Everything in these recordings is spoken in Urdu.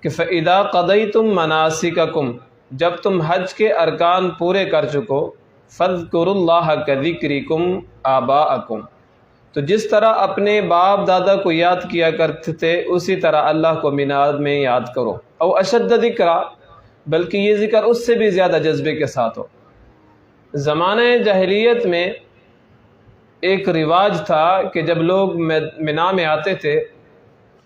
کہ فَإِذَا قَضَيْتُم مَنَاسِكَكُم، جب تم حج کے ارکان پورے کر چکو، فَاذْكُرُوا اللَّهَ كَذِكْرِكُمْ آبَاءَكُمْ، تو جس طرح اپنے باپ دادا کو یاد کیا کرتے تھے اسی طرح اللہ کو میلاد میں یاد کرو، او اشد ذکرا، بلکہ یہ ذکر اس سے بھی زیادہ جذبے کے ساتھ ہو۔ زمانہ جاہلیت میں ایک رواج تھا کہ جب لوگ منا میں آتے تھے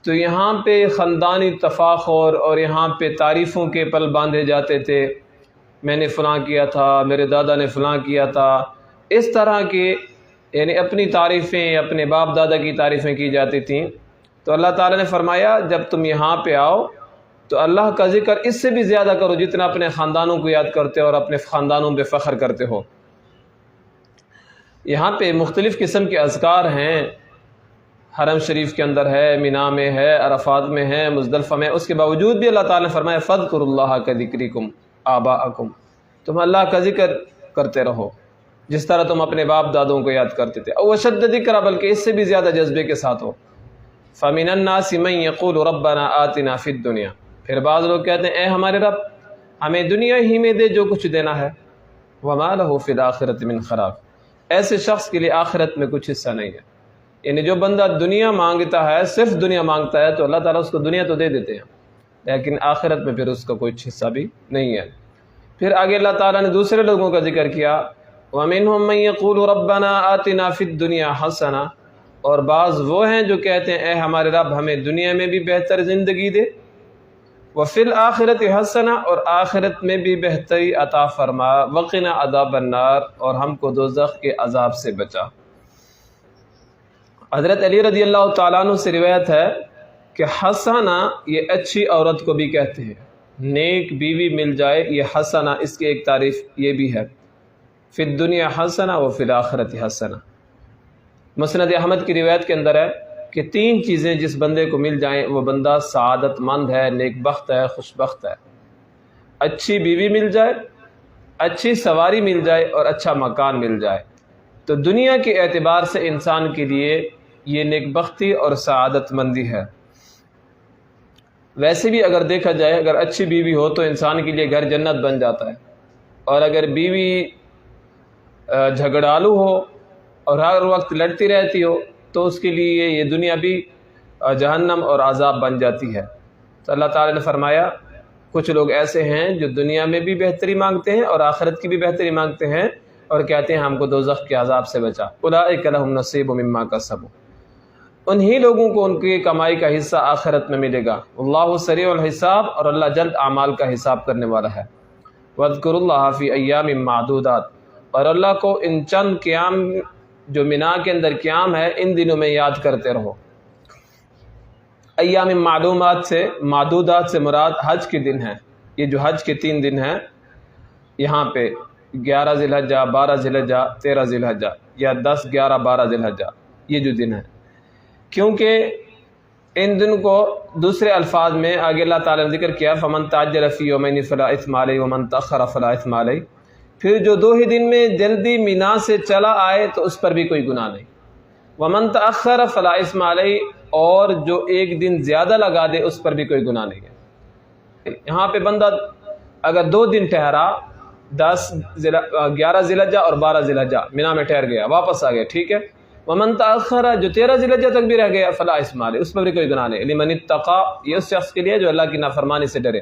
تو یہاں پہ خاندانی تفاخر اور یہاں پہ تعریفوں کے پل باندھے جاتے تھے، میں نے فلاں کیا تھا، میرے دادا نے فلاں کیا تھا، اس طرح کے یعنی اپنی تعریفیں، اپنے باپ دادا کی تعریفیں کی جاتی تھیں۔ تو اللہ تعالیٰ نے فرمایا جب تم یہاں پہ آؤ تو اللہ کا ذکر اس سے بھی زیادہ کرو جتنا اپنے خاندانوں کو یاد کرتے ہو اور اپنے خاندانوں پہ فخر کرتے ہو۔ یہاں پہ مختلف قسم کے اذکار ہیں، حرم شریف کے اندر ہے، مینا میں ہے، عرفات میں ہے، مزدلفہ میں، اس کے باوجود بھی اللہ تعالیٰ نے فرمایا فَاذْكُرُوا اللَّهَ كَذِكْرِكُمْ آبَاءَكُمْ، تم اللہ کا ذکر کرتے رہو جس طرح تم اپنے باپ دادوں کو یاد کرتے تھے، او اشد ذکر، بلکہ اس سے بھی زیادہ جذبے کے ساتھ ہو۔ فَمِنَ النَّاسِ مَن يَقُولُ رَبَّنَا آتِنَا فِي الدُّنْيَا، پھر بعض لوگ کہتے ہیں اے ہمارے رب ہمیں دنیا ہی میں دے جو کچھ دینا ہے، وَمَا لَهُ فِي الْآخِرَةِ مِنْ خَلَاقٍ، ایسے شخص کے لیے آخرت میں کچھ حصہ نہیں ہے۔ یعنی جو بندہ دنیا مانگتا ہے، صرف دنیا مانگتا ہے، تو اللہ تعالیٰ اس کو دنیا تو دے دیتے ہیں لیکن آخرت میں پھر اس کا کوئی حصہ بھی نہیں ہے۔ پھر آگے اللہ تعالیٰ نے دوسرے لوگوں کا ذکر کیا، وَمِنْهُم مَّن يَقُولُ رَبَّنَا آتِنَا فِي الدُّنْيَا حَسَنَةً، اور بعض وہ ہیں جو کہتے ہیں اے ہمارے رب ہمیں دنیا میں بھی بہتر زندگی دے، وَفِي الْآخِرَةِ حَسَنَةً، اور آخرت میں بھی بہتری عطا فرما، وَقِنَا عَذَابَ النَّارِ، اور ہم کو دوزخ کے عذاب سے بچا۔ حضرت علی رضی اللہ تعالیٰ عنہ سے روایت ہے کہ حسنہ یہ اچھی عورت کو بھی کہتے ہیں، نیک بیوی مل جائے یہ حسنہ، اس کی ایک تعریف یہ بھی ہے، فی الدنیا حسنہ وفی الآخرۃ حسنہ۔ مسند احمد کی روایت کے اندر ہے کہ تین چیزیں جس بندے کو مل جائیں وہ بندہ سعادت مند ہے، نیک بخت ہے، خوش بخت ہے۔ اچھی بیوی مل جائے، اچھی سواری مل جائے اور اچھا مکان مل جائے، تو دنیا کے اعتبار سے انسان کے لیے یہ نیک بختی اور سعادت مندی ہے۔ ویسے بھی اگر دیکھا جائے اگر اچھی بیوی ہو تو انسان کے لیے گھر جنت بن جاتا ہے، اور اگر بیوی جھگڑالو ہو اور ہر وقت لڑتی رہتی ہو تو اس کے لیے یہ دنیا بھی جہنم اور عذاب بن جاتی ہے۔ تو اللہ تعالیٰ نے فرمایا کچھ لوگ ایسے ہیں جو دنیا میں بھی بہتری مانگتے ہیں اور آخرت کی بھی بہتری مانگتے ہیں اور کہتے ہیں ہم کو دوزخ کے عذاب سے بچا، اولئک لہم نصیب مما کسبوا، انہی لوگوں کو ان کی کمائی کا حصہ آخرت میں ملے گا۔ اللہ سریع الحساب، اور اللہ جلد اعمال کا حساب کرنے والا ہے۔ وَاذْكُرُوا اللَّهَ فِي أَيَّامٍ مَّعْدُودَاتٍ، اور اللہ کو ان چند قیام جو مینا کے اندر قیام ہے ان دنوں میں یاد کرتے رہو۔ ایام معدودات سے مراد حج کے دن ہیں، یہ جو حج کے 3 دن ہیں یہاں پہ 11 ذی الحجہ، 12 ذی الحجہ، 13 ذی الحجہ، یا 10، 11، 12 ذی الحجہ، یہ جو دن ہیں، کیونکہ ان دن کو دوسرے الفاظ میں آگے اللہ تعالیٰ نے ذکر کیا فَمَن تَعَجَّلَ فِي يَوْمَيْنِ فَلَا إِثْمَ عَلَيْهِ وَمَن تَأَخَّرَ فَلَا إِثْمَ عَلَيْهِ، پھر جو 2 ہی دن میں جلدی مینا سے چلا آئے تو اس پر بھی کوئی گناہ نہیں، وَمَن تَأَخَّرَ فَلَا إِثْمَ عَلَيْهِ، اور جو ایک دن زیادہ لگا دے اس پر بھی کوئی گناہ نہیں ہے۔ یہاں پہ بندہ اگر 2 دن ٹھہرا، 11 ذی الحجہ اور 12 ذی الحجہ مینا میں ٹھہر گیا، واپس آ گیا، ٹھیک ہے، وَمَن تَأَخَّرَ جو 13 ذی الحجہ تک بھی رہ گیا فَلَا إِثْمَ عَلَيْهِ، اس پر بھی کوئی گناہ نہیں، لِمَنِ اتَّقَىٰ، یہ اس شخص کے لیے جو اللہ کی نافرمانی سے ڈرے۔